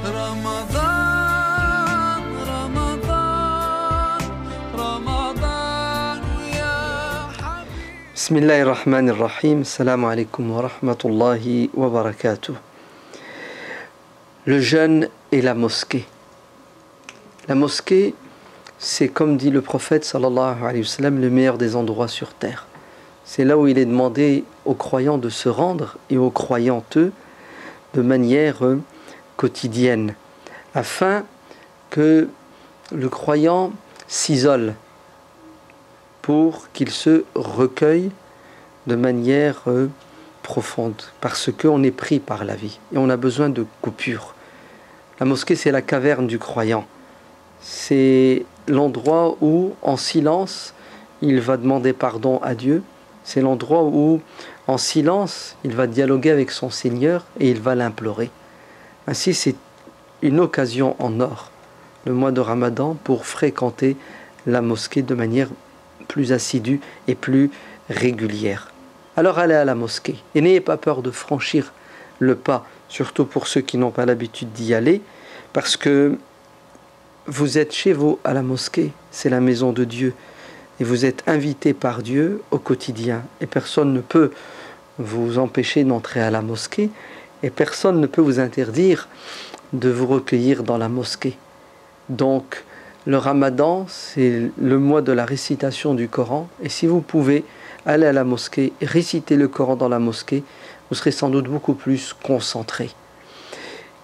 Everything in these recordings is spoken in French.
رمضان رمضان رمضان يا حبيبي. بسم الله الرحمن الرحيم. السلام عليكم ورحمة الله وبركاته. Le jeûne et la mosquée. La mosquée, c'est comme dit le prophète sallallahu alayhi wa sallam, le meilleur des endroits sur terre. C'est là où il est demandé aux croyants de se rendre et aux croyantes de manière quotidienne, afin que le croyant s'isole, pour qu'il se recueille de manière profonde, parce qu'on est pris par la vie et on a besoin de coupures. La mosquée, c'est la caverne du croyant. C'est l'endroit où, en silence, il va demander pardon à Dieu. C'est l'endroit où, en silence, il va dialoguer avec son Seigneur et il va l'implorer. Ainsi, c'est une occasion en or, le mois de Ramadan, pour fréquenter la mosquée de manière plus assidue et plus régulière. Alors allez à la mosquée et n'ayez pas peur de franchir le pas, surtout pour ceux qui n'ont pas l'habitude d'y aller, parce que vous êtes chez vous à la mosquée, c'est la maison de Dieu, et vous êtes invité par Dieu au quotidien, et personne ne peut vous empêcher d'entrer à la mosquée, et personne ne peut vous interdire de vous recueillir dans la mosquée. Donc, le Ramadan, c'est le mois de la récitation du Coran, et si vous pouvez aller à la mosquée et réciter le Coran dans la mosquée, vous serez sans doute beaucoup plus concentré.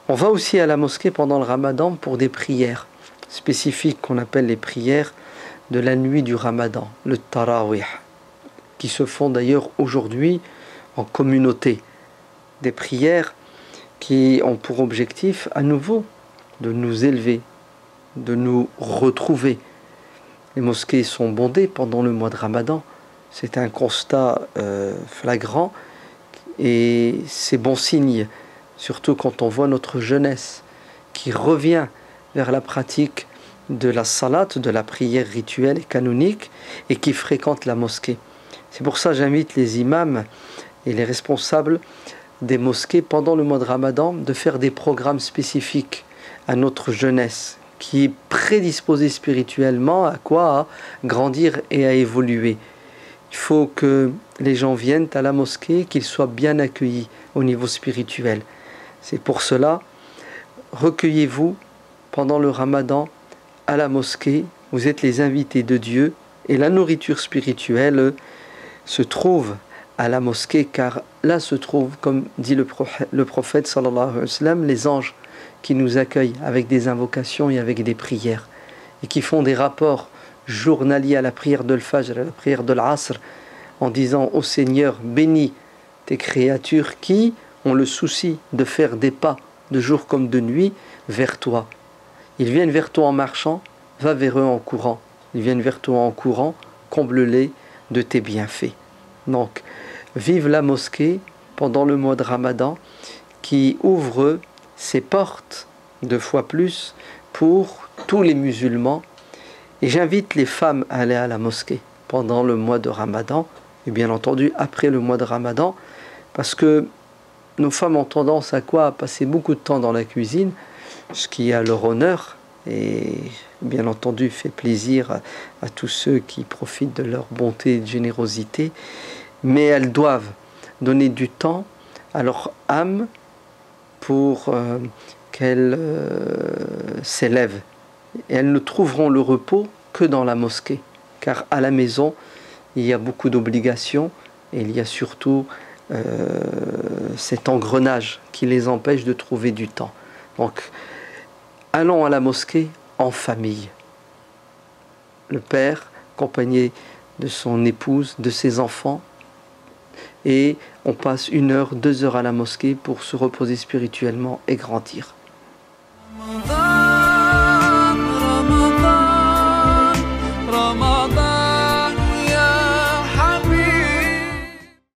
On va aussi à la mosquée pendant le Ramadan pour des prières spécifiques qu'on appelle les prières de la nuit du Ramadan, le Tarawih, qui se font d'ailleurs aujourd'hui en communauté. Des prières qui ont pour objectif à nouveau de nous élever, de nous retrouver. Les mosquées sont bondées pendant le mois de Ramadan. C'est un constat flagrant et c'est bon signe, surtout quand on voit notre jeunesse qui revient vers la pratique de la salat, de la prière rituelle et canonique, et qui fréquente la mosquée. C'est pour ça que j'invite les imams et les responsables des mosquées pendant le mois de Ramadan de faire des programmes spécifiques à notre jeunesse qui est prédisposée spirituellement à quoi? À grandir et à évoluer. Il faut que les gens viennent à la mosquée, qu'ils soient bien accueillis au niveau spirituel. C'est pour cela, recueillez-vous pendant le Ramadan à la mosquée, vous êtes les invités de Dieu et la nourriture spirituelle se trouve à la mosquée, car là se trouve, comme dit le prophète sallallahu alayhi wa sallam, les anges qui nous accueillent avec des invocations et avec des prières et qui font des rapports journaliers à la prière de l'Fajr, à la prière de l'Asr, en disant au Seigneur, bénis tes créatures qui ont le souci de faire des pas de jour comme de nuit vers toi. Ils viennent vers toi en marchant, va vers eux en courant. Ils viennent vers toi en courant, comble-les de tes bienfaits. Donc, vive la mosquée pendant le mois de Ramadan qui ouvre ses portes 2 fois plus pour tous les musulmans. Et j'invite les femmes à aller à la mosquée pendant le mois de Ramadan, et bien entendu après le mois de Ramadan, parce que nos femmes ont tendance à quoi? À passer beaucoup de temps dans la cuisine, ce qui a leur honneur et bien entendu fait plaisir à tous ceux qui profitent de leur bonté et de générosité, mais elles doivent donner du temps à leur âme pour qu'elles s'élèvent. Et elles ne trouveront le repos que dans la mosquée, car à la maison, il y a beaucoup d'obligations et il y a surtout cet engrenage qui les empêche de trouver du temps. Donc, allons à la mosquée en famille. Le père, accompagné de son épouse, de ses enfants, et on passe 1 heure, 2 heures à la mosquée pour se reposer spirituellement et grandir.